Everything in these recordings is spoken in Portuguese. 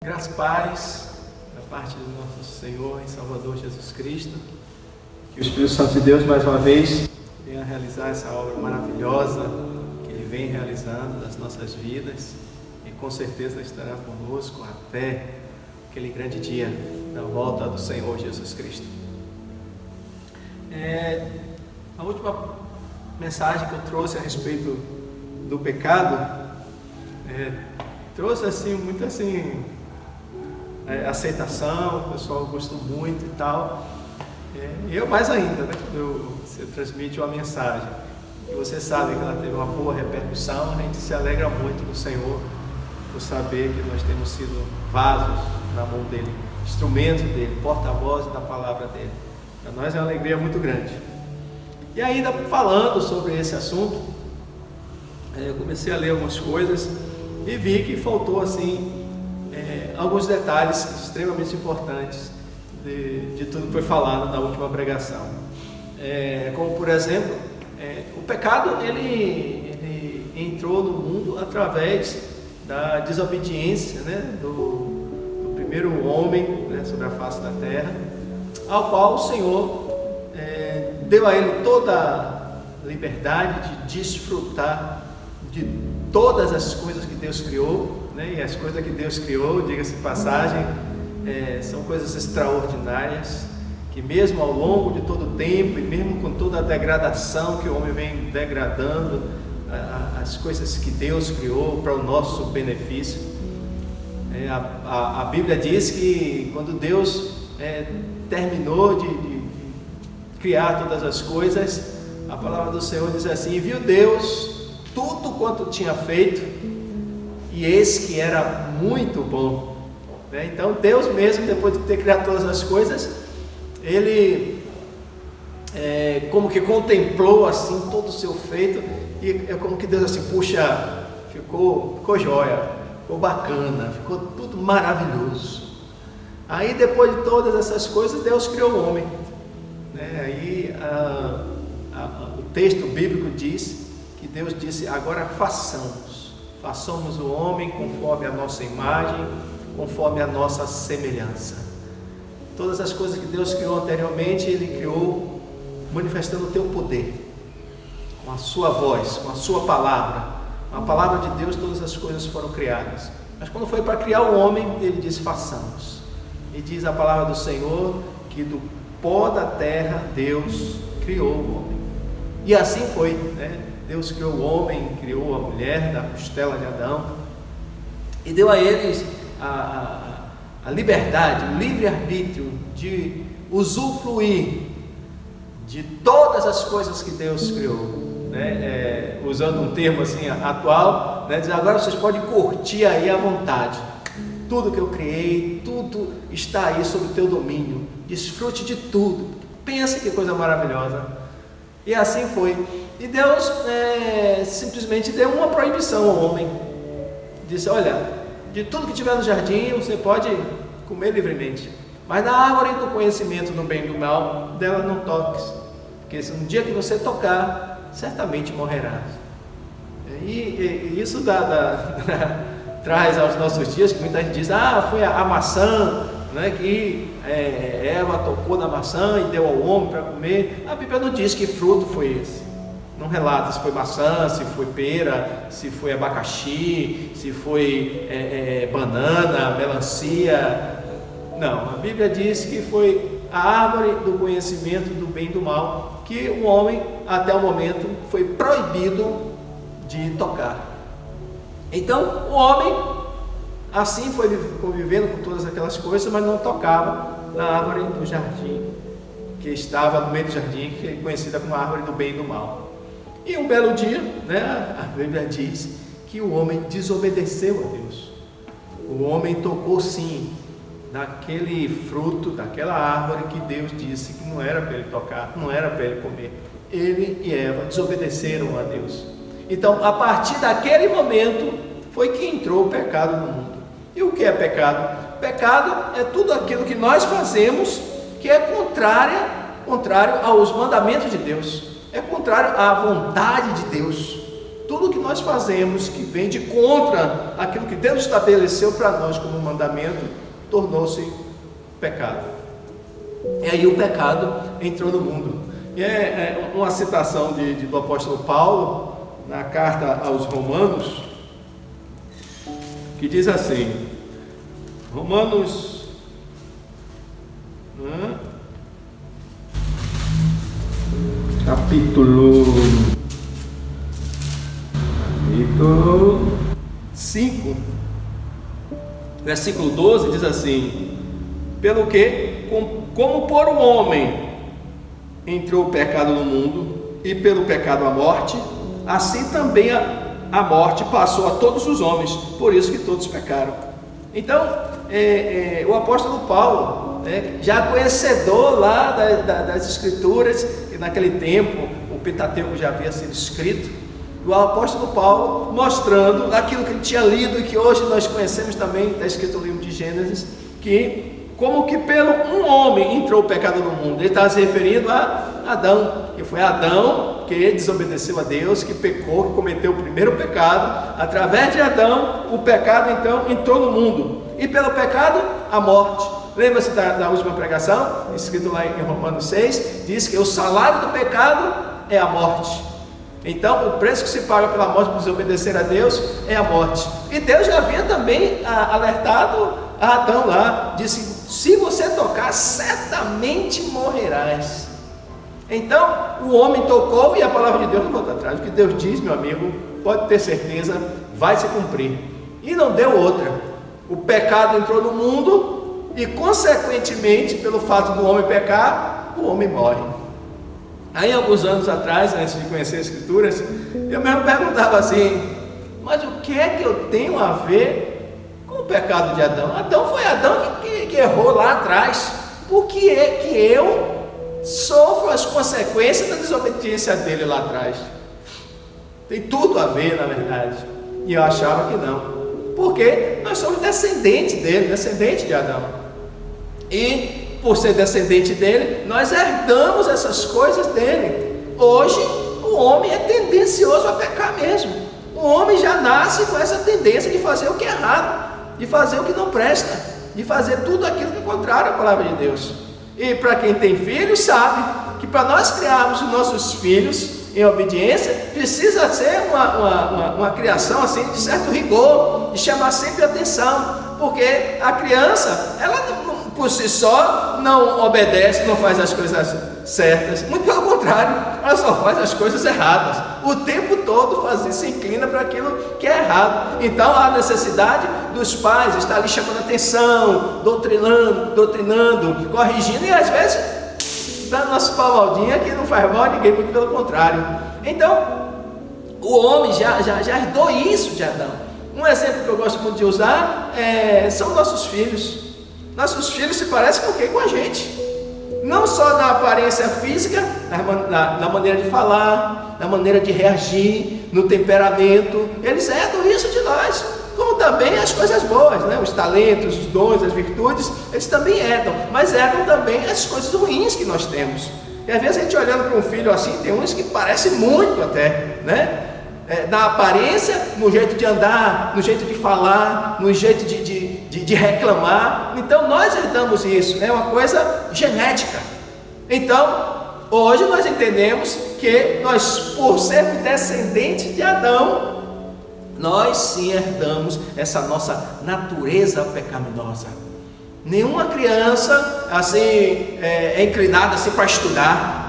Graças e paz da parte do nosso Senhor e Salvador Jesus Cristo. Que o Espírito Santo de Deus mais uma vez venha realizar essa obra maravilhosa que Ele vem realizando nas nossas vidas e com certeza estará conosco até aquele grande dia da volta do Senhor Jesus Cristo. A última mensagem que eu trouxe a respeito do pecado trouxe assim muita aceitação, o pessoal gostou muito e tal. Eu mais ainda, né? Quando você transmite uma mensagem e você sabe que ela teve uma boa repercussão, a gente se alegra muito no Senhor por saber que nós temos sido vasos na mão dele, instrumentos dele, porta-voz da palavra dele. Para nós é uma alegria muito grande. E ainda falando sobre esse assunto, eu comecei a ler algumas coisas e vi que faltou alguns detalhes extremamente importantes de tudo que foi falado na última pregação. Como por exemplo, o pecado ele entrou no mundo através da desobediência, né, do primeiro homem, né, sobre a face da terra, ao qual o Senhor deu a ele toda a liberdade de desfrutar de todas as coisas que Deus criou, né? E as coisas que Deus criou, diga-se de passagem, são coisas extraordinárias, que mesmo ao longo de todo o tempo, e mesmo com toda a degradação que o homem vem degradando, as coisas que Deus criou para o nosso benefício. A Bíblia diz que quando Deus terminou de criar todas as coisas, a palavra do Senhor diz assim: e viu Deus tudo quanto tinha feito, e eis que era muito bom. Então Deus mesmo, depois de ter criado todas as coisas, Ele como que contemplou assim todo o seu feito, e é como que Deus assim, puxa, ficou jóia, ficou bacana, ficou tudo maravilhoso. Aí depois de todas essas coisas, Deus criou o homem, Aí o texto bíblico diz que Deus disse: agora façamos o homem conforme a nossa imagem, conforme a nossa semelhança. Todas as coisas que Deus criou anteriormente, Ele criou manifestando o teu poder, com a sua voz, com a sua palavra. Com a palavra de Deus todas as coisas foram criadas. Mas quando foi para criar o homem, Ele disse: façamos. E diz a palavra do Senhor que do pó da terra Deus criou o homem. E assim foi, né? Deus criou o homem, criou a mulher da costela de Adão e deu a eles a liberdade, o livre-arbítrio de usufruir de todas as coisas que Deus criou, né? Usando um termo assim atual, né? Diz: agora vocês podem curtir aí à vontade, tudo que eu criei, tudo está aí sob o teu domínio, desfrute de tudo. Pensa que coisa maravilhosa. E assim foi. E Deus simplesmente deu uma proibição ao homem. Disse: olha, de tudo que tiver no jardim você pode comer livremente, mas na árvore do conhecimento do bem e do mal, dela não toques, porque se um dia que você tocar, certamente morrerás. E isso traz aos nossos dias que muita gente diz: foi a maçã, né, que Eva tocou na maçã e deu ao homem para comer. A Bíblia não diz que fruto foi esse, não relata se foi maçã, se foi pera, se foi abacaxi, se foi banana, melancia. Não, a Bíblia diz que foi a árvore do conhecimento do bem e do mal, que o homem até o momento foi proibido de tocar. Então o homem assim foi convivendo com todas aquelas coisas, mas não tocava na árvore do jardim, que estava no meio do jardim, que é conhecida como a árvore do bem e do mal. E um belo dia, né, a Bíblia diz que o homem desobedeceu a Deus. O homem tocou sim naquele fruto, daquela árvore que Deus disse que não era para ele tocar, não era para ele comer. Ele e Eva desobedeceram a Deus. Então, a partir daquele momento, foi que entrou o pecado no mundo. E o que é pecado? Pecado é tudo aquilo que nós fazemos que é contrário aos mandamentos de Deus, é contrário à vontade de Deus. tudo que nós fazemos que vem de contra aquilo que Deus estabeleceu para nós como mandamento, tornou-se pecado. E aí o pecado entrou no mundo. E é uma citação do apóstolo Paulo, na carta aos Romanos, que diz assim, Romanos capítulo 5, versículo 12, diz assim: pelo que, como por um homem entrou o pecado no mundo, e pelo pecado a morte, assim também a morte passou a todos os homens, por isso que todos pecaram. Então, o apóstolo Paulo, já conhecedor lá das escrituras, e naquele tempo o Pentateuco já havia sido escrito, o apóstolo Paulo mostrando aquilo que ele tinha lido e que hoje nós conhecemos também, está escrito no livro de Gênesis, que como que pelo um homem entrou o pecado no mundo. Ele está se referindo a Adão, e foi Adão que desobedeceu a Deus, que pecou, que cometeu o primeiro pecado. Através de Adão, o pecado então entrou no mundo, e pelo pecado a morte. Lembra-se da última pregação, escrito lá em Romanos 6, diz que o salário do pecado é a morte. Então, o preço que se paga pela morte por desobedecer a Deus é a morte. E Deus já havia também alertado a Adão lá, disse: se você tocar, certamente morrerás. Então, o homem tocou, e a palavra de Deus não volta atrás. O que Deus diz, meu amigo, pode ter certeza, vai se cumprir. E não deu outra. O pecado entrou no mundo, e consequentemente, pelo fato do homem pecar, o homem morre. Aí, alguns anos atrás, antes de conhecer as Escrituras, eu mesmo perguntava assim: mas o que é que eu tenho a ver com o pecado de Adão? Adão foi Adão que errou lá atrás. Por que é que eu sofro as consequências da desobediência dele lá atrás? Tem tudo a ver, na verdade. E eu achava que não, porque nós somos descendentes dele, descendentes de Adão. E por ser descendente dele, nós herdamos essas coisas dele. Hoje, o homem é tendencioso a pecar mesmo. O homem já nasce com essa tendência de fazer o que é errado, de fazer o que não presta, de fazer tudo aquilo que é contrário à palavra de Deus. E para quem tem filhos, sabe que para nós criarmos os nossos filhos em obediência, precisa ser uma criação assim, de certo rigor, de chamar sempre atenção, porque a criança, ela por si só não obedece, não faz as coisas certas, muito pelo contrário, ela só faz as coisas erradas, o tempo todo se inclina para aquilo que é errado. Então há necessidade dos pais estar ali chamando atenção, doutrinando, corrigindo, e às vezes dando nossa palmadinha que não faz mal a ninguém, muito pelo contrário. Então o homem já herdou isso de Adão. Um exemplo que eu gosto muito de usar são nossos filhos. Nossos filhos se parecem com o quê? Com a gente. Não só na aparência física, na maneira de falar, na maneira de reagir, no temperamento. Eles herdam isso de nós, como também as coisas boas, né? Os talentos, os dons, as virtudes, eles também herdam, mas herdam também as coisas ruins que nós temos. E às vezes a gente olhando para um filho assim, tem uns que parecem muito até, né? Na aparência, no jeito de andar, no jeito de falar, no jeito de reclamar. Então nós herdamos isso, é uma coisa genética. Então hoje nós entendemos que nós, por sermos descendentes de Adão, nós sim herdamos essa nossa natureza pecaminosa. Nenhuma criança assim é inclinada assim para estudar.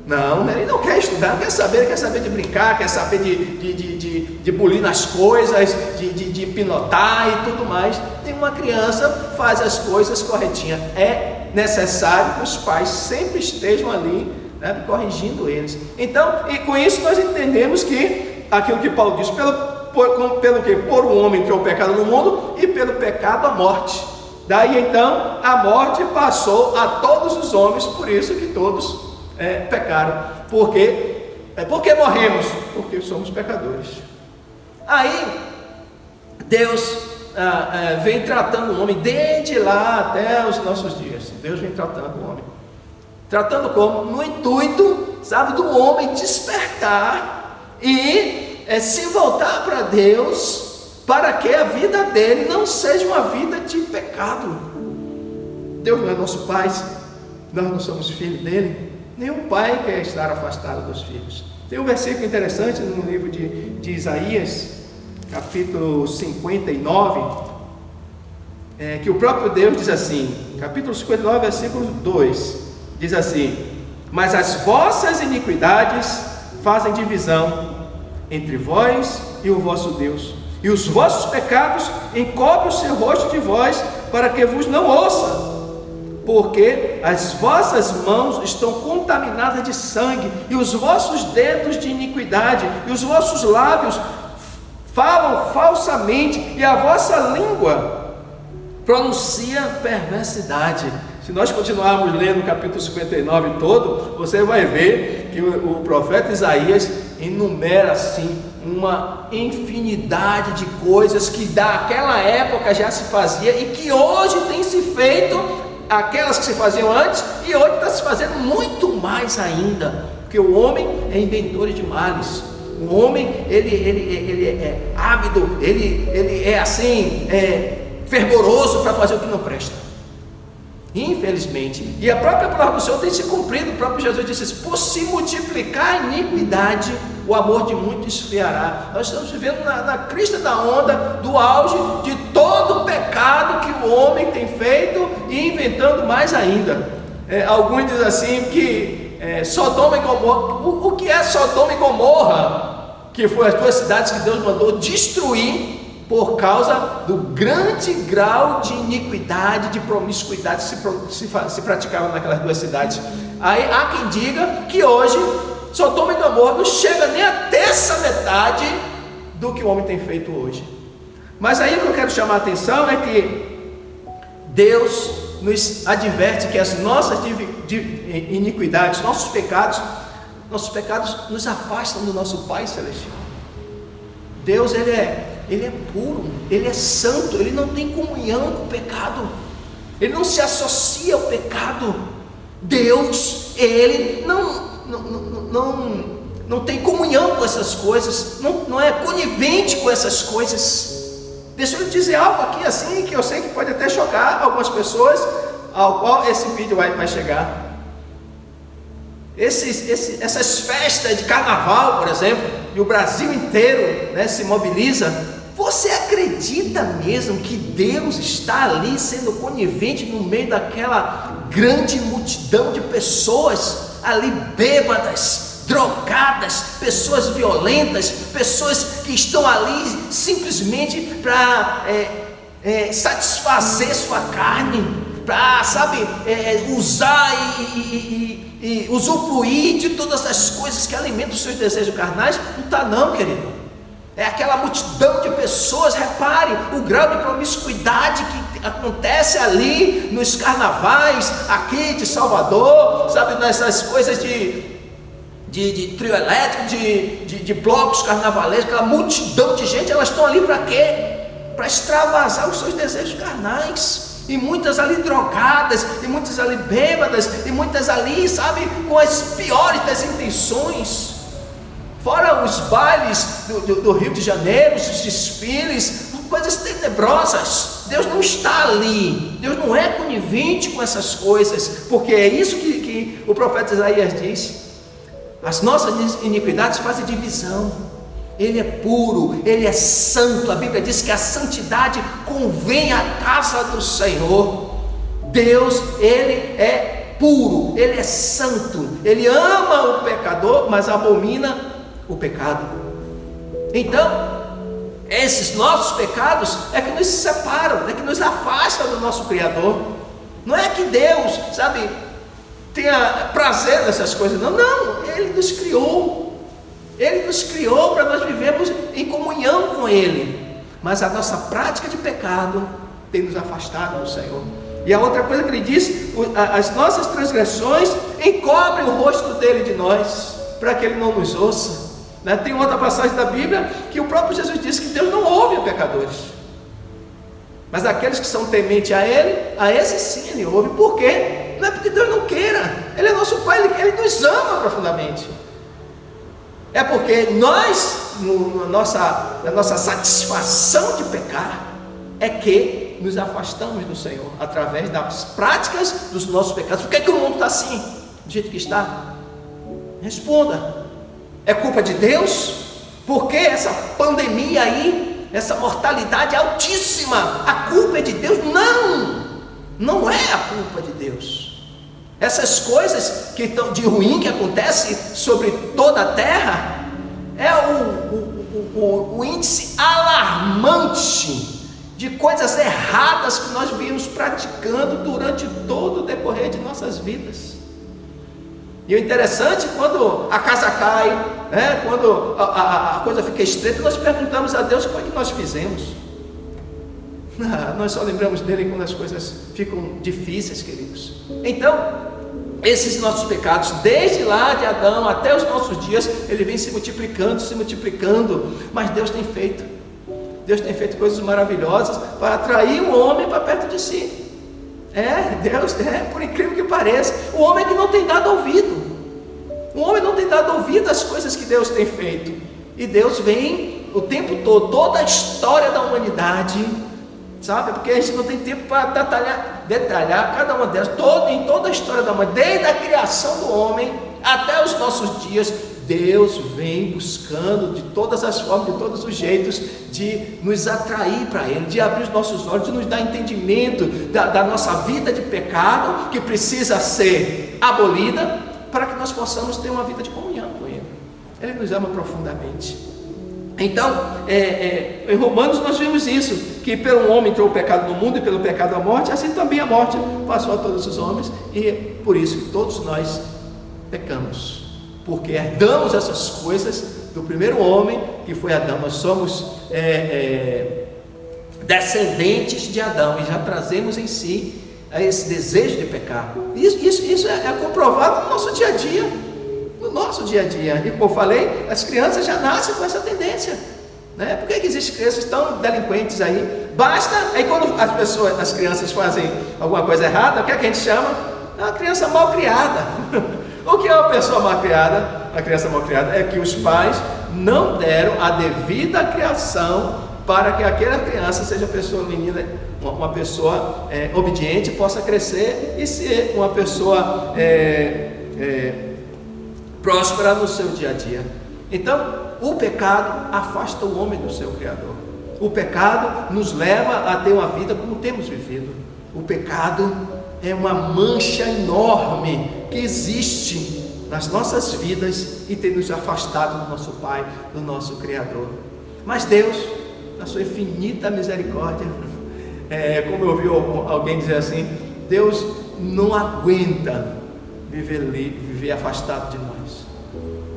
Não, ele não quer estudar, quer saber de brincar, quer saber de bulir nas coisas, de pinotar e tudo mais. Nenhuma criança faz as coisas corretinhas. É necessário que os pais sempre estejam ali, né, corrigindo eles. Então, e com isso nós entendemos que aquilo que Paulo diz, pelo que por um homem entrou o pecado no mundo, e pelo pecado a morte. Daí então a morte passou a todos os homens, por isso que todos pecaram. Por que morremos? Porque somos pecadores. Aí Deus vem tratando o homem desde lá até os nossos dias. Deus vem tratando o homem. Tratando como? No intuito, sabe, do homem despertar e se voltar para Deus, para que a vida dele não seja uma vida de pecado. Deus não é nosso Pai, nós não somos filhos dele. Nenhum pai quer estar afastado dos filhos. Tem um versículo interessante no livro de Isaías, capítulo 59, que o próprio Deus diz assim, capítulo 59, versículo 2, diz assim: mas as vossas iniquidades fazem divisão entre vós e o vosso Deus, e os vossos pecados encobrem o seu rosto de vós, para que vos não ouça, porque as vossas mãos estão contaminadas de sangue, e os vossos dedos de iniquidade, e os vossos lábios falam falsamente, e a vossa língua pronuncia perversidade. Se nós continuarmos lendo o capítulo 59 todo, você vai ver que o profeta Isaías enumera assim uma infinidade de coisas que daquela época já se fazia e que hoje tem se feito, aquelas que se faziam antes, e hoje está se fazendo muito mais ainda, porque o homem é inventor de males. O homem ele é ávido, ele é assim, fervoroso para fazer o que não presta, infelizmente. E a própria palavra do Senhor tem se cumprido. O próprio Jesus disse assim: por se multiplicar a iniquidade, o amor de muitos esfriará. Nós estamos vivendo na crista da onda do auge de todo o pecado que o homem tem feito e inventando mais ainda. Alguns dizem assim que Sodoma e Gomorra, o que é Sodoma e Gomorra? Que foi as duas cidades que Deus mandou destruir por causa do grande grau de iniquidade, de promiscuidade que se praticava naquelas duas cidades. Aí há quem diga que hoje Sodoma e Gomorra não chega nem a terça metade do que o homem tem feito hoje. Mas aí o que eu quero chamar a atenção é que Deus nos adverte que as nossas iniquidades, nossos pecados nos afastam do nosso Pai Celestial. Deus ele é puro, ele é santo, ele não tem comunhão com o pecado, ele não se associa ao pecado. Deus, ele não tem comunhão com essas coisas, não é conivente com essas coisas. Deixa eu dizer algo aqui assim, que eu sei que pode até chocar algumas pessoas, ao qual esse vídeo vai chegar. Essas festas de carnaval, por exemplo, e o Brasil inteiro, né, se mobiliza. Você acredita mesmo que Deus está ali sendo conivente no meio daquela grande multidão de pessoas ali bêbadas, drogadas, pessoas violentas, pessoas que estão ali simplesmente para satisfazer sua carne, para, usar e usufruir de todas as coisas que alimentam os seus desejos carnais? Não está não, querido. É aquela multidão de pessoas. Repare o grau de promiscuidade que acontece ali nos carnavais aqui de Salvador, nessas coisas de trio elétrico, de blocos carnavalescos. Aquela multidão de gente, elas estão ali para quê? Para extravasar os seus desejos carnais. E muitas ali drogadas, e muitas ali bêbadas, e muitas ali, com as piores das intenções. Fora os bailes do Rio de Janeiro, os desfiles, coisas tenebrosas. Deus não está ali, Deus não é conivente com essas coisas, porque é isso que o profeta Isaías diz: as nossas iniquidades fazem divisão. Ele é puro, ele é santo. A Bíblia diz que a santidade convém à casa do Senhor. Deus, ele é puro, ele é santo, ele ama o pecador, mas abomina o pecado. Então, esses nossos pecados é que nos separam, é que nos afastam do nosso Criador. Não é que Deus, tenha prazer nessas coisas, não, ele nos criou. Ele nos criou para nós vivermos em comunhão com Ele, mas a nossa prática de pecado tem nos afastado do Senhor. E a outra coisa que Ele diz: as nossas transgressões encobrem o rosto dele de nós, para que Ele não nos ouça. Tem outra passagem da Bíblia que o próprio Jesus disse que Deus não ouve a pecadores, mas aqueles que são tementes a Ele, a esses sim Ele ouve. Por quê? Não é porque Deus não queira, Ele é nosso Pai, Ele nos ama profundamente. É porque nós, na nossa satisfação de pecar, é que nos afastamos do Senhor, através das práticas dos nossos pecados. Por que o mundo está assim, do jeito que está? Responda. É culpa de Deus? Por que essa pandemia aí, essa mortalidade altíssima? A culpa é de Deus? Não é a culpa de Deus. Essas coisas que estão de ruim que acontece sobre toda a terra é o índice alarmante de coisas erradas que nós vimos praticando durante todo o decorrer de nossas vidas. E o interessante, quando a casa cai, né, quando a coisa fica estreita, nós perguntamos a Deus o que foi que nós fizemos. Nós só lembramos dele quando as coisas ficam difíceis, queridos. Então, esses nossos pecados, desde lá de Adão até os nossos dias, ele vem se multiplicando, mas Deus tem feito coisas maravilhosas para atrair o homem para perto de si. Deus, por incrível que pareça, o homem que não tem dado ouvido às coisas que Deus tem feito, e Deus vem o tempo todo, toda a história da humanidade, sabe, porque a gente não tem tempo para detalhar cada uma delas, em toda a história da humanidade, desde a criação do homem até os nossos dias, Deus vem buscando de todas as formas, de todos os jeitos, de nos atrair para Ele, de abrir os nossos olhos, de nos dar entendimento da nossa vida de pecado, que precisa ser abolida, para que nós possamos ter uma vida de comunhão com Ele. Ele nos ama profundamente. Então, em Romanos nós vimos isso, que pelo homem entrou o pecado no mundo, e pelo pecado a morte, assim também a morte passou a todos os homens, e por isso que todos nós pecamos, porque herdamos essas coisas do primeiro homem, que foi Adão. Nós somos descendentes de Adão, e já trazemos em si esse desejo de pecar. Isso é comprovado no nosso dia a dia. E como eu falei, as crianças já nascem com essa tendência, né? Por que existem crianças tão delinquentes aí? Aí quando as crianças fazem alguma coisa errada, o que é que a gente chama? É uma criança mal criada. O que é uma pessoa mal criada? A criança mal criada é que os pais não deram a devida criação para que aquela criança seja uma pessoa obediente, possa crescer e ser uma pessoa próspera no seu dia a dia. Então, o pecado afasta o homem do seu Criador. O pecado nos leva a ter uma vida como temos vivido. O pecado é uma mancha enorme que existe nas nossas vidas e tem nos afastado do nosso Pai, do nosso Criador. Mas Deus, na sua infinita misericórdia, como eu ouvi alguém dizer assim, Deus não aguenta viver afastado de nós.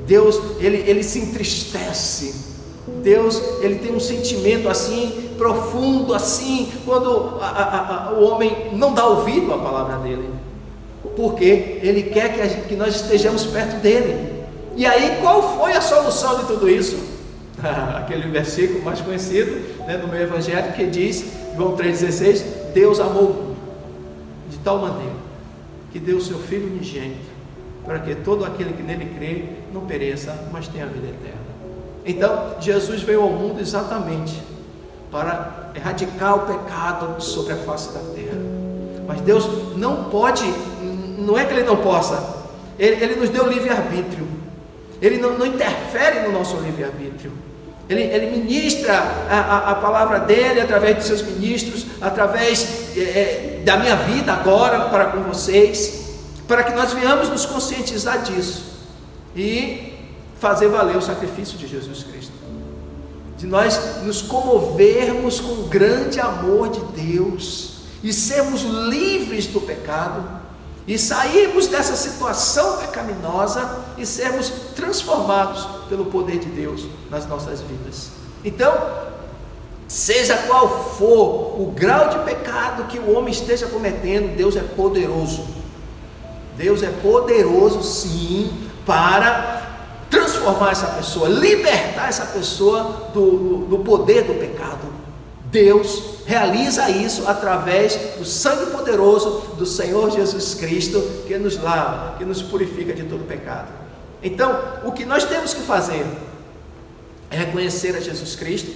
Deus, ele se entristece. Deus, ele tem um sentimento assim, profundo assim, quando o homem não dá ouvido à palavra dele, porque ele quer que nós estejamos perto dele. E aí, qual foi a solução de tudo isso? Aquele versículo mais conhecido, né, no meu evangelho, que diz, João 3,16, Deus amou o mundo de tal maneira que deu o seu Filho unigênito, para que todo aquele que nele crê não pereça, mas tenha a vida eterna. Então, Jesus veio ao mundo exatamente para erradicar o pecado sobre a face da terra. Mas Deus não é que Ele não possa, Ele nos deu livre-arbítrio. Ele não interfere no nosso livre-arbítrio. Ele ministra a palavra dele através dos seus ministros, através da minha vida agora para com vocês, para que nós venhamos nos conscientizar disso e fazer valer o sacrifício de Jesus Cristo, de nós nos comovermos com o grande amor de Deus e sermos livres do pecado e sairmos dessa situação pecaminosa e sermos transformados pelo poder de Deus nas nossas vidas. Então, seja qual for o grau de pecado que o homem esteja cometendo, Deus é poderoso. Deus é poderoso sim para transformar essa pessoa, libertar essa pessoa do poder do pecado. Deus realiza isso através do sangue poderoso do Senhor Jesus Cristo, que nos lava, que nos purifica de todo pecado. Então, o que nós temos que fazer é reconhecer a Jesus Cristo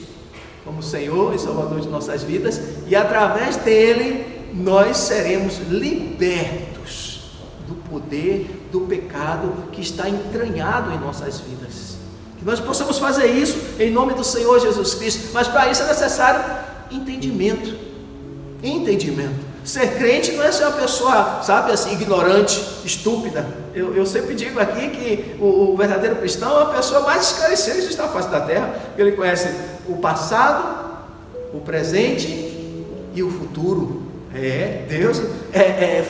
como Senhor e Salvador de nossas vidas, e através dele nós seremos libertos do poder do pecado que está entranhado em nossas vidas. Que nós possamos fazer isso em nome do Senhor Jesus Cristo, mas para isso é necessário entendimento. Ser crente não é ser uma pessoa, sabe, assim, ignorante, estúpida. Eu sempre digo aqui que o verdadeiro cristão é uma pessoa mais esclarecida que está na face da terra. Ele conhece o passado, o presente e o futuro. Deus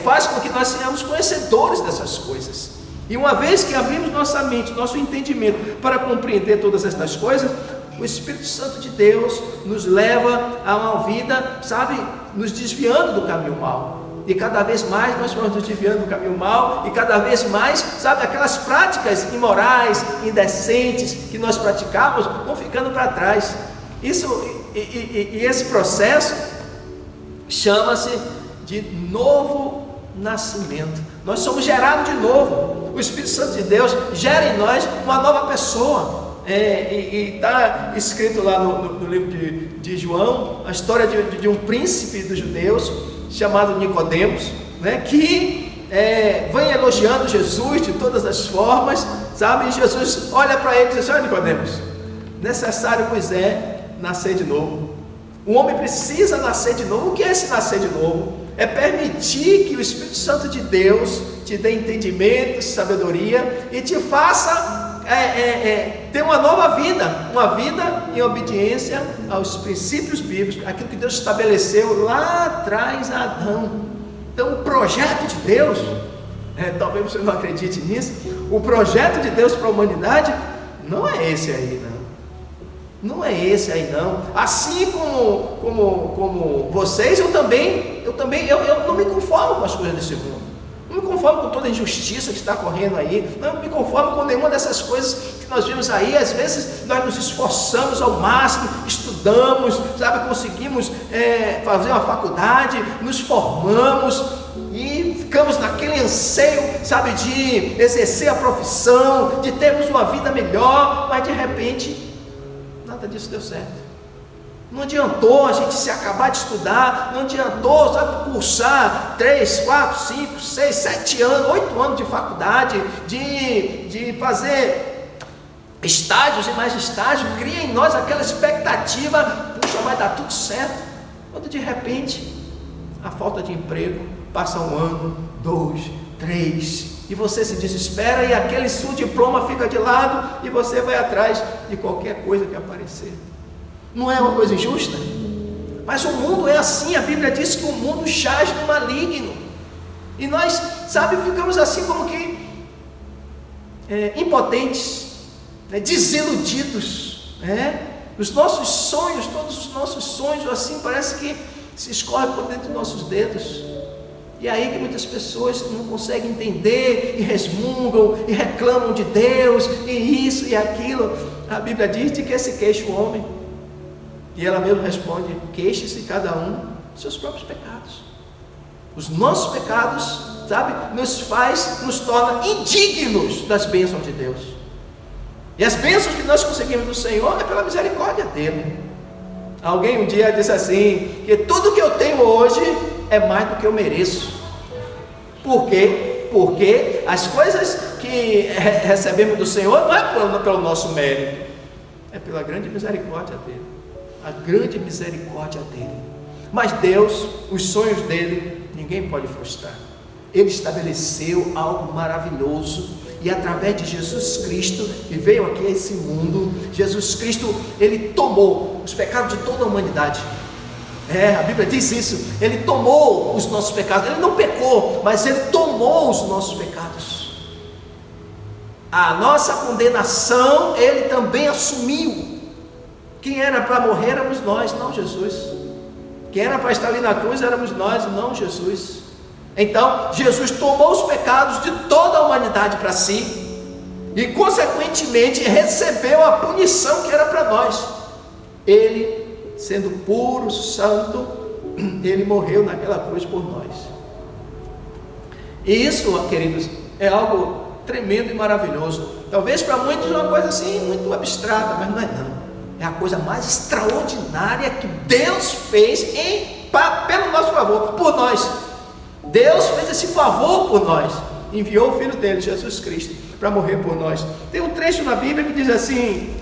faz com que nós sejamos conhecedores dessas coisas. E uma vez que abrimos nossa mente, nosso entendimento para compreender todas estas coisas, o Espírito Santo de Deus nos leva a uma vida, sabe, nos desviando do caminho mau. E cada vez mais nós vamos nos desviando do caminho mau, e cada vez mais, sabe, aquelas práticas imorais, indecentes que nós praticávamos vão ficando para trás. Esse processo chama-se de novo nascimento. Nós somos gerados de novo. O Espírito Santo de Deus gera em nós uma nova pessoa. E está escrito lá no livro de João, a história de um príncipe dos judeus chamado Nicodemos, né, que vem elogiando Jesus de todas as formas, sabe? E Jesus olha para ele e diz assim: olha, Nicodemos, necessário pois é nascer de novo. O homem precisa nascer de novo. O que é esse nascer de novo? É permitir que o Espírito Santo de Deus te dê entendimento, sabedoria e te faça ter uma nova vida, uma vida em obediência aos princípios bíblicos, aquilo que Deus estabeleceu lá atrás a Adão. Então, o projeto de Deus, talvez você não acredite nisso, o projeto de Deus para a humanidade não é esse aí, não é esse aí não. Assim como vocês, eu não me conformo com as coisas desse mundo. Não me conformo com toda a injustiça que está correndo aí. Não me conformo com nenhuma dessas coisas que nós vemos aí. Às vezes nós nos esforçamos ao máximo, estudamos, sabe, conseguimos fazer uma faculdade, nos formamos e ficamos naquele anseio, sabe, de exercer a profissão, de termos uma vida melhor, mas de repente nada disso deu certo. Não adiantou a gente se acabar de estudar, não adiantou, sabe, cursar 3, 4, 5, 6, 7 anos, 8 anos de faculdade, de fazer estágios e mais estágios. Cria em nós aquela expectativa: puxa, vai dar tudo certo. Quando de repente a falta de emprego passa 1 ano, 2, 3, e você se desespera e aquele seu diploma fica de lado e você vai atrás de qualquer coisa que aparecer. Não é uma coisa injusta? Mas o mundo é assim. A Bíblia diz que o mundo jaz no maligno, e nós, sabe, ficamos assim como que impotentes, desiludidos, os nossos sonhos, todos os nossos sonhos assim, parece que se escorrem por dentro dos nossos dedos. E é aí que muitas pessoas não conseguem entender e resmungam e reclamam de Deus e isso e aquilo. A Bíblia diz de que se queixa o homem, e ela mesma responde: queixe-se cada um dos seus próprios pecados. Os nossos pecados, sabe, nos torna indignos das bênçãos de Deus. E as bênçãos que nós conseguimos do Senhor é pela misericórdia dele. Alguém um dia disse assim, que tudo que eu tenho hoje é mais do que eu mereço. Por quê? Porque as coisas que recebemos do Senhor não é pelo nosso mérito, é pela grande misericórdia dele. A grande misericórdia dele. Mas Deus, os sonhos dele, ninguém pode frustrar. Ele estabeleceu algo maravilhoso, e através de Jesus Cristo, que veio aqui a esse mundo, Jesus Cristo, ele tomou os pecados de toda a humanidade. A Bíblia diz isso. Ele tomou os nossos pecados. Ele não pecou, mas ele tomou os nossos pecados. A nossa condenação ele também assumiu. Quem era para morrer éramos nós, não Jesus. Quem era para estar ali na cruz éramos nós, não Jesus. Então Jesus tomou os pecados de toda a humanidade para si, e consequentemente recebeu a punição que era para nós. Ele, sendo puro, santo, ele morreu naquela cruz por nós. E isso, queridos, é algo tremendo e maravilhoso. Talvez para muitos é uma coisa assim, muito abstrata, mas não é não. É a coisa mais extraordinária que Deus fez pelo nosso favor, por nós. Deus fez esse favor por nós. Enviou o Filho dele, Jesus Cristo, para morrer por nós. Tem um trecho na Bíblia que diz assim,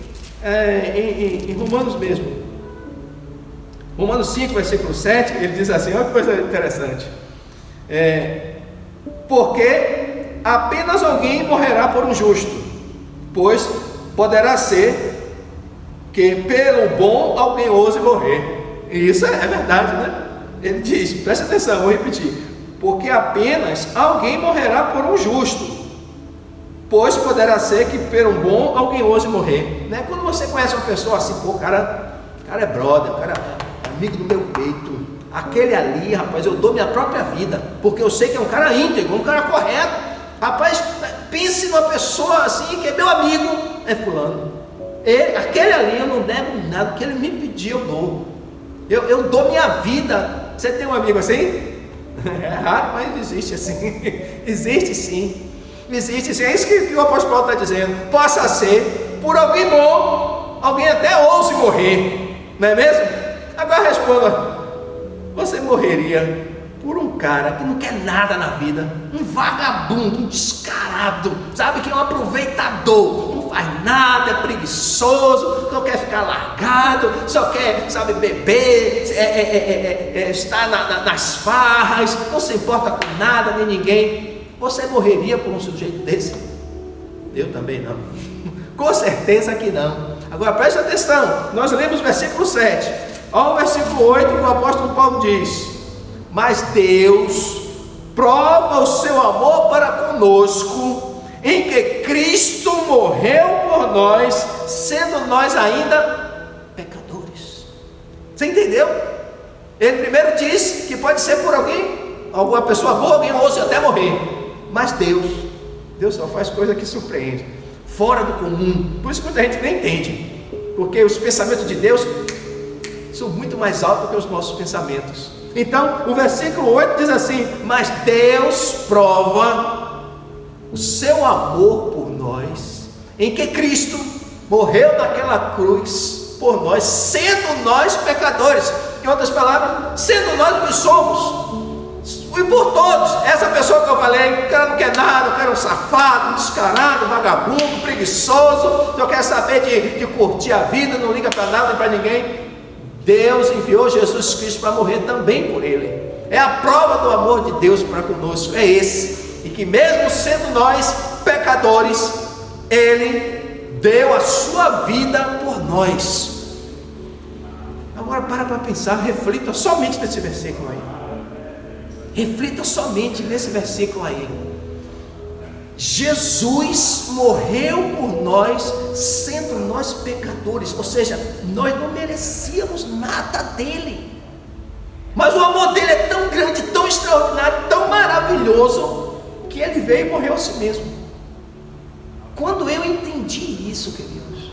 em Romanos mesmo. Romanos 5, versículo 7, ele diz assim, olha que coisa interessante. Porque apenas alguém morrerá por um justo, pois poderá ser que pelo bom alguém ouse morrer. E isso é verdade, né? Ele diz, presta atenção, vou repetir. Porque apenas alguém morrerá por um justo, pois poderá ser que pelo bom alguém ouse morrer, né? Quando você conhece uma pessoa assim, pô, o cara é brother, o cara é amigo do meu peito, aquele ali, rapaz, eu dou minha própria vida, porque eu sei que é um cara íntegro, um cara correto. Rapaz, pense numa pessoa assim, que é meu amigo, é fulano. Aquele ali eu não devo nada, o que ele me pediu eu dou. Eu dou minha vida. Você tem um amigo assim? É raro, mas existe assim. Existe sim. Existe sim. É isso que o apóstolo Paulo está dizendo. Possa ser por alguém bom, alguém até ouse morrer, não é mesmo? Agora responda: você morreria por um cara que não quer nada na vida, um vagabundo, um descarado, sabe, que é um aproveitador, não faz nada, é preguiçoso, só quer ficar largado, só quer, sabe, beber, estar nas farras, não se importa com nada nem ninguém? Você morreria por um sujeito desse? Eu também não. Com certeza que não. Agora preste atenção, nós lemos o versículo 7, olha o versículo 8 que o apóstolo Paulo diz: mas Deus prova o seu amor para conosco, em que Cristo morreu por nós, sendo nós ainda pecadores. Você entendeu? Ele primeiro diz que pode ser por alguém, alguma pessoa boa, alguém ouse até morrer. Mas Deus só faz coisa que surpreende, fora do comum. Por isso que muita gente nem entende, porque os pensamentos de Deus são muito mais altos que os nossos pensamentos. Então, o versículo 8 diz assim: mas Deus prova o seu amor por nós, em que Cristo morreu naquela cruz por nós, sendo nós pecadores. Em outras palavras, sendo nós o que somos, e por todos. Essa pessoa que eu falei, o cara não quer nada, o cara é um safado, um descarado, um vagabundo, preguiçoso, só quer saber de curtir a vida, não liga para nada, para ninguém. Deus enviou Jesus Cristo para morrer também por ele. É a prova do amor de Deus para conosco, é esse. E que mesmo sendo nós pecadores, ele deu a sua vida por nós. Agora para pensar, reflita somente nesse versículo aí. Reflita somente nesse versículo aí. Jesus morreu por nós, sendo nós pecadores, ou seja, nós não merecíamos nada dele, mas o amor dele é tão grande, tão extraordinário, tão maravilhoso, que ele veio e morreu a si mesmo. Quando eu entendi isso, queridos,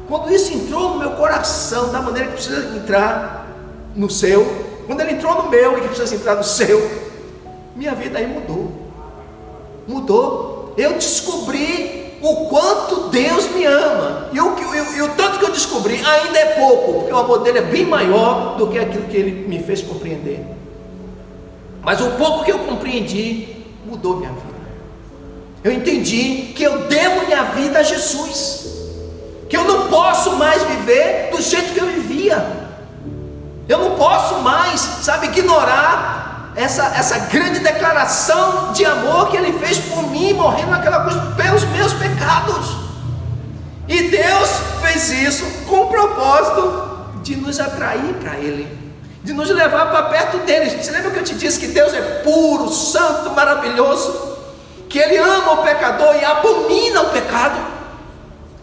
quando isso entrou no meu coração, da maneira que precisa entrar no seu, quando ele entrou no meu e que precisa entrar no seu, minha vida aí mudou. Eu descobri o quanto Deus me ama, e o tanto que eu descobri ainda é pouco, porque o amor dele é bem maior do que aquilo que ele me fez compreender. Mas o pouco que eu compreendi mudou minha vida. Eu entendi que eu devo minha vida a Jesus, que eu não posso mais viver do jeito que eu vivia. Eu não posso mais, sabe, ignorar essa grande declaração de amor que ele fez por mim, morrendo naquela cruz pelos meus pecados. E Deus fez isso com o propósito de nos atrair para ele, de nos levar para perto dele. Você lembra que eu te disse que Deus é puro, santo, maravilhoso, que ele ama o pecador e abomina o pecado,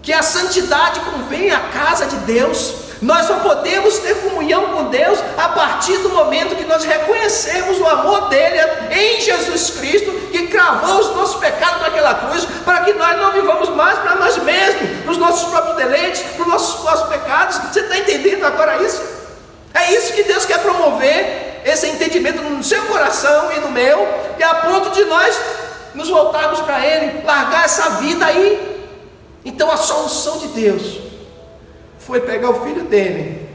que a santidade convém à casa de Deus. Nós só podemos ter comunhão com Deus a partir do momento que nós reconhecemos o amor dele em Jesus Cristo, que cravou os nossos pecados naquela cruz, para que nós não vivamos mais para nós mesmos, para os nossos próprios deleites, para os nossos pecados. Você está entendendo agora isso? É isso que Deus quer promover, esse entendimento no seu coração e no meu, e a ponto de nós nos voltarmos para Ele, largar essa vida aí. Então a solução de Deus foi pegar o filho dele,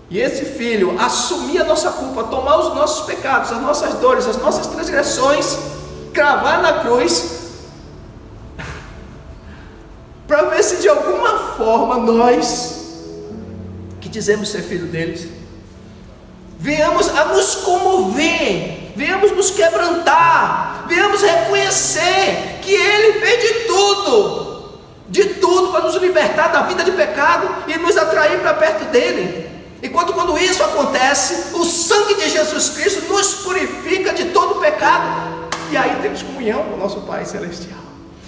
e esse filho assumir a nossa culpa, tomar os nossos pecados, as nossas dores, as nossas transgressões, cravar na cruz, para ver se de alguma forma nós, que dizemos ser filho deles, venhamos a nos comover, venhamos nos quebrantar, venhamos reconhecer que Ele fez de tudo para nos libertar da vida de pecado e nos atrair para perto dele. E quando isso acontece, o sangue de Jesus Cristo nos purifica de todo pecado, e aí temos comunhão com o nosso Pai Celestial.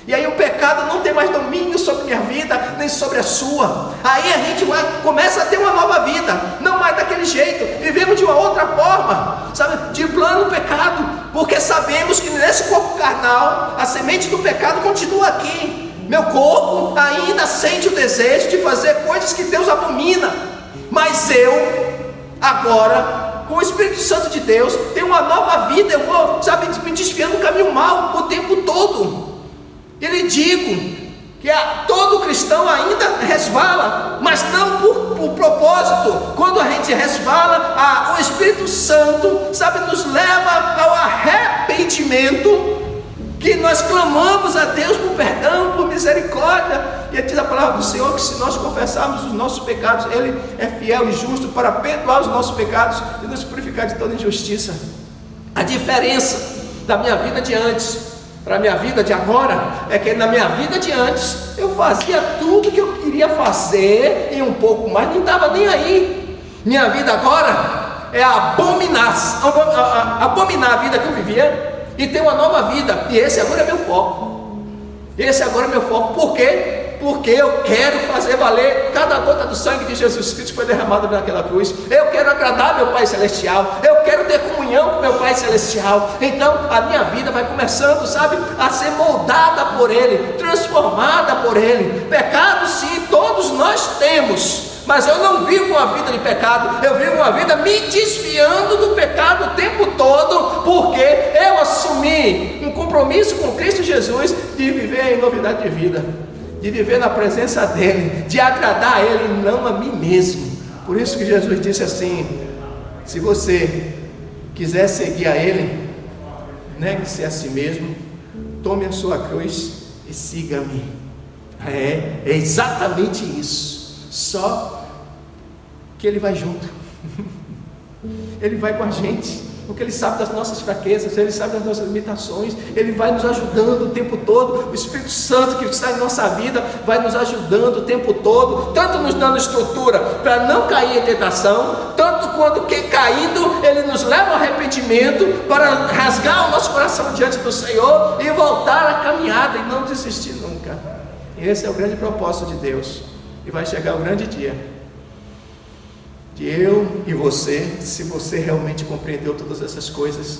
E aí o pecado não tem mais domínio sobre minha vida, nem sobre a sua. Aí a gente começa a ter uma nova vida, não mais daquele jeito, vivemos de uma outra forma, sabe, de plano pecado, porque sabemos que nesse corpo carnal, a semente do pecado continua aqui. Meu corpo ainda sente o desejo de fazer coisas que Deus abomina, mas eu, agora, com o Espírito Santo de Deus, tenho uma nova vida. Eu vou, sabe, me desviando do caminho mau o tempo todo. E lhe digo que todo cristão ainda resvala, mas não por propósito. Quando a gente resvala, o Espírito Santo, sabe, nos leva ao arrependimento, que nós clamamos a Deus por perdão, por misericórdia. E diz a palavra do Senhor que se nós confessarmos os nossos pecados, Ele é fiel e justo para perdoar os nossos pecados e nos purificar de toda injustiça. A diferença da minha vida de antes para a minha vida de agora é que na minha vida de antes eu fazia tudo que eu queria fazer e um pouco mais, não estava nem aí. Minha vida agora é abominar a vida que eu vivia e ter uma nova vida, e esse agora é meu foco. Esse agora é meu foco. Por quê? Porque eu quero fazer valer cada gota do sangue de Jesus Cristo que foi derramado naquela cruz. Eu quero agradar meu Pai Celestial, eu quero ter comunhão com meu Pai Celestial. Então a minha vida vai começando, sabe, a ser moldada por Ele, transformada por Ele. Pecado sim, todos nós temos, mas eu não vivo uma vida de pecado, eu vivo uma vida me desviando do pecado o tempo todo, porque eu assumi um compromisso com Cristo Jesus de viver em novidade de vida, de viver na presença dEle, de agradar a Ele e não a mim mesmo. Por isso que Jesus disse assim: se você quiser seguir a Ele, negue-se a si mesmo, tome a sua cruz e siga-me. É exatamente isso, só que Ele vai junto, Ele vai com a gente, porque Ele sabe das nossas fraquezas, Ele sabe das nossas limitações, Ele vai nos ajudando o tempo todo. O Espírito Santo que está em nossa vida vai nos ajudando o tempo todo, tanto nos dando estrutura para não cair em tentação, tanto quanto que caindo Ele nos leva ao arrependimento para rasgar o nosso coração diante do Senhor e voltar à caminhada e não desistir nunca. E esse é o grande propósito de Deus. E vai chegar o grande dia de eu e você, se você realmente compreendeu todas essas coisas,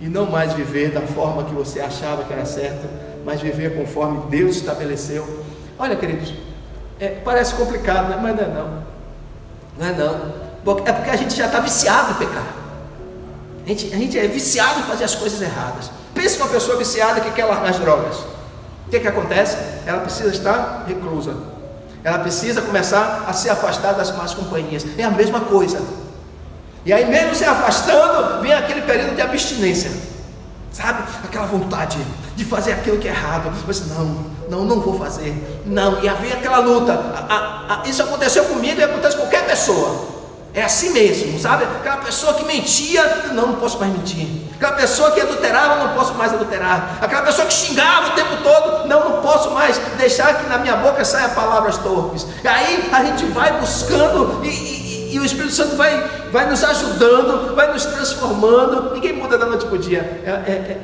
e não mais viver da forma que você achava que era certo, mas viver conforme Deus estabeleceu. Olha, queridos, parece complicado, né? Mas não é não, é porque a gente já está viciado em pecar. A gente é viciado em fazer as coisas erradas. Pense numa pessoa viciada que quer largar as drogas. O que acontece? Ela precisa estar reclusa, ela precisa começar a se afastar das más companhias. É a mesma coisa. E aí, mesmo se afastando, vem aquele período de abstinência, sabe? Aquela vontade de fazer aquilo que é errado. Mas não vou fazer. Não, e aí vem aquela luta. Isso aconteceu comigo e acontece com qualquer pessoa. É assim mesmo, sabe? Aquela pessoa que mentia, não posso mais mentir. Aquela pessoa que adulterava, não posso mais adulterar. Aquela pessoa que xingava o tempo todo, não posso mais deixar que na minha boca saia palavras torpes. E aí a gente vai buscando e o Espírito Santo vai nos ajudando, vai nos transformando. Ninguém muda da noite para o dia.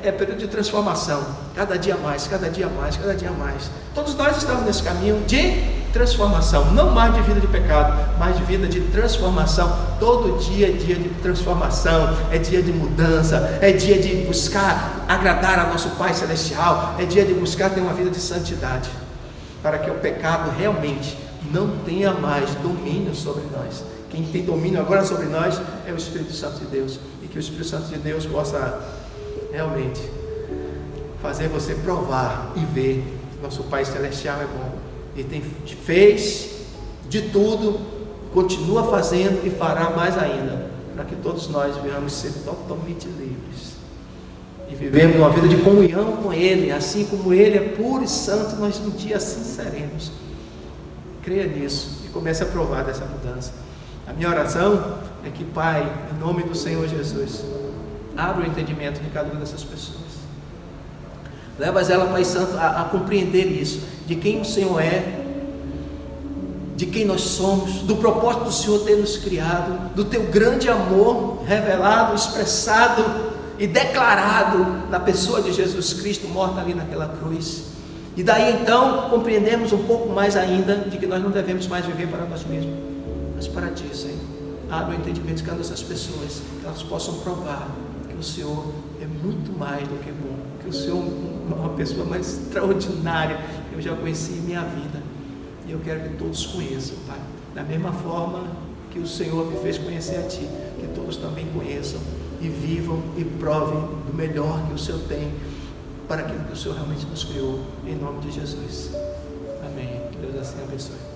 É período de transformação. Cada dia mais, cada dia mais, cada dia mais. Todos nós estamos nesse caminho de transformação, não mais de vida de pecado, mas de vida de transformação. Todo dia é dia de transformação, é dia de mudança, é dia de buscar agradar a nosso Pai Celestial, é dia de buscar ter uma vida de santidade, para que o pecado realmente não tenha mais domínio sobre nós. Quem tem domínio agora sobre nós é o Espírito Santo de Deus, e que o Espírito Santo de Deus possa realmente fazer você provar e ver que nosso Pai Celestial é bom. Ele fez de tudo, continua fazendo e fará mais ainda, para que todos nós venhamos ser totalmente livres e vivemos uma vida de comunhão com Ele, assim como Ele é puro e santo, nós um dia assim seremos. Creia nisso e comece a provar dessa mudança. A minha oração é que, Pai, em nome do Senhor Jesus, abra o entendimento de cada uma dessas pessoas. Leva-as ela, Pai Santo, a compreender isso, de quem o Senhor é, de quem nós somos, do propósito do Senhor ter nos criado, do Teu grande amor revelado, expressado e declarado na pessoa de Jesus Cristo, morta ali naquela cruz. E daí então compreendemos um pouco mais ainda de que nós não devemos mais viver para nós mesmos, mas para Ti, Senhor. Abre o entendimento de cada dessas pessoas, que elas possam provar que o Senhor é muito mais do que bom, que o Senhor é uma pessoa mais extraordinária que eu já conheci em minha vida. E eu quero que todos conheçam, Pai, da mesma forma que o Senhor me fez conhecer a Ti, que todos também conheçam e vivam e provem do melhor que o Senhor tem para aquilo que o Senhor realmente nos criou, em nome de Jesus. Amém. Deus assim abençoe.